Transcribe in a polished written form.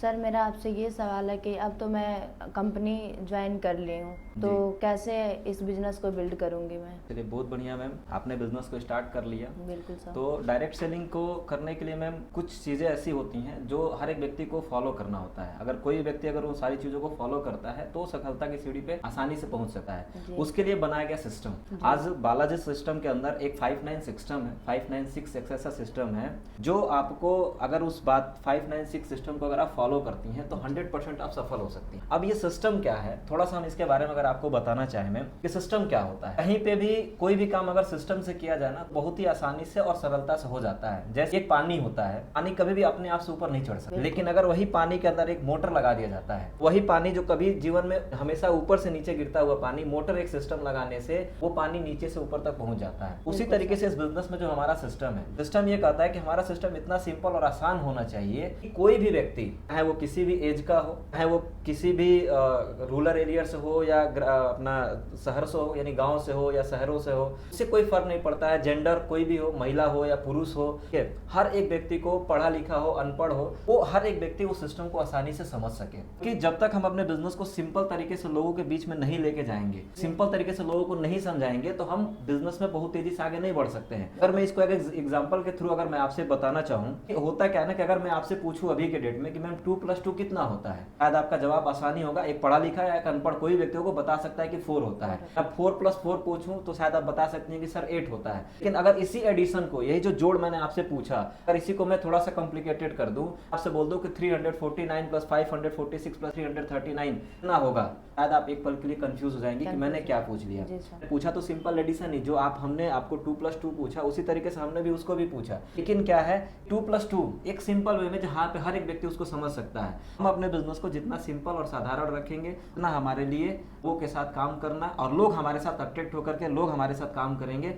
Sir मेरा आपसे ये सवाल है कि अब तो मैं कंपनी ज्वाइन कर ली हूँ, तो कैसे इस बिजनेस को बिल्ड करूँगी मैं? चलिए बहुत बढ़िया मैम, आपने बिजनेस को स्टार्ट कर लिया। बिल्कुल सर। तो डायरेक्ट सेलिंग को करने के लिए मैम कुछ चीज़ें ऐसी होती हैं जो हर एक व्यक्ति को फॉलो करना होता है। अगर कोई व्यक्ति अगर उन सारी चीज़ों को फॉलो करता है तो सफलता की सीढ़ी पे आसानी से पहुंच सकता है। उसके लिए बनाया गया सिस्टम, आज बालाजी सिस्टम के अंदर एक 596 सिस्टम है, 596 एक ऐसा सिस्टम है जो आपको अगर उस बात 596 सिस्टम को अगर आप फॉलो करती हैं तो 100% आप सफल हो सकती हैं। अब ये सिस्टम क्या है, थोड़ा सा हम इसके बारे में अगर आपको बताना चाहें मैम कि सिस्टम क्या होता है। कहीं पे भी कोई भी काम अगर सिस्टम से किया जाए ना बहुत ही आसानी से और सरलता से हो जाता है। जैसे एक पानी होता है, पानी कभी भी अपने आप से ऊपर नहीं चढ़ सकता, लेकिन अगर वही पानी के अंदर एक मोटर लगा दिया जाता है, वही पानी जो कभी जीवन में हमेशा ऊपर से नीचे गिरता हुआ पानी, मोटर एक सिस्टम लगाने से वो पानी नीचे से ऊपर तक पहुंच जाता है। उसी तरीके से इस बिजनेस में जो हमारा सिस्टम है, सिस्टम ये कहता है कि हमारा सिस्टम इतना सिंपल और आसान होना चाहिए कि कोई भी व्यक्ति, चाहे वो किसी भी एज का हो, चाहे वो किसी भी रूरल एरिया से हो या अपना शहर से हो, यानी गांव से हो या शहरों से हो, इससे कोई फर्क नहीं पड़ता है। जेंडर कोई भी हो, महिला हो या पुरुष हो, हर एक व्यक्ति को, पढ़ा लिखा हो अनपढ़ हो, वो हर एक व्यक्ति उस सिस्टम को आसानी से समझ सके। कि जब तक हम अपने बिजनेस को सिंपल तरीके से लोगों के बीच में नहीं लेके जाएंगे, सिंपल तरीके से लोगों को नहीं समझाएंगे, तो हम बिजनेस में बहुत तेजी से आगे नहीं बढ़ सकते हैं। अगर मैं इसको एक एग्जांपल के थ्रू अगर मैं आपसे बताना चाहूँ कि होता क्या है ना, कि अगर मैं आपसे पूछूं अभी के डेट में कि मैम 2+2 कितना होता है, शायद आपका जवाब आसानी होगा। एक पढ़ा लिखा या एक अनपढ़ कोई व्यक्ति को बता सकता है कि 4 होता है। अब 4+4 पूछूं तो शायद आप बता सकते हैं कि सर 8 होता है। लेकिन अगर इसी एडिशन को, यही जो जोड़ मैंने आपसे पूछा, अगर इसी को मैं थोड़ा सा कॉम्प्लिकेटेड कर दूं, आपसे बोल दूं कि 349 + 546 + 339 कितना होगा, शायद आप एक पल के लिए कंफ्यूज हो जाएंगे कि मैंने क्या पूछ लिया। पूछा तो सिंपल एडिशन ही, जो हमने आपको 2+2 पूछा उसी तरीके से हमने भी उसको भी पूछा, लेकिन क्या है 2+2 एक सिंपल वे में जहाँ पे हर एक व्यक्ति उसको समझ सकता है। हम अपने बिजनेस को जितना सिंपल और साधारण रखेंगे उतना हमारे लिए लोगों के साथ काम करना, और लोग हमारे साथ अट्रैक्ट होकर के लोग हमारे साथ काम करेंगे।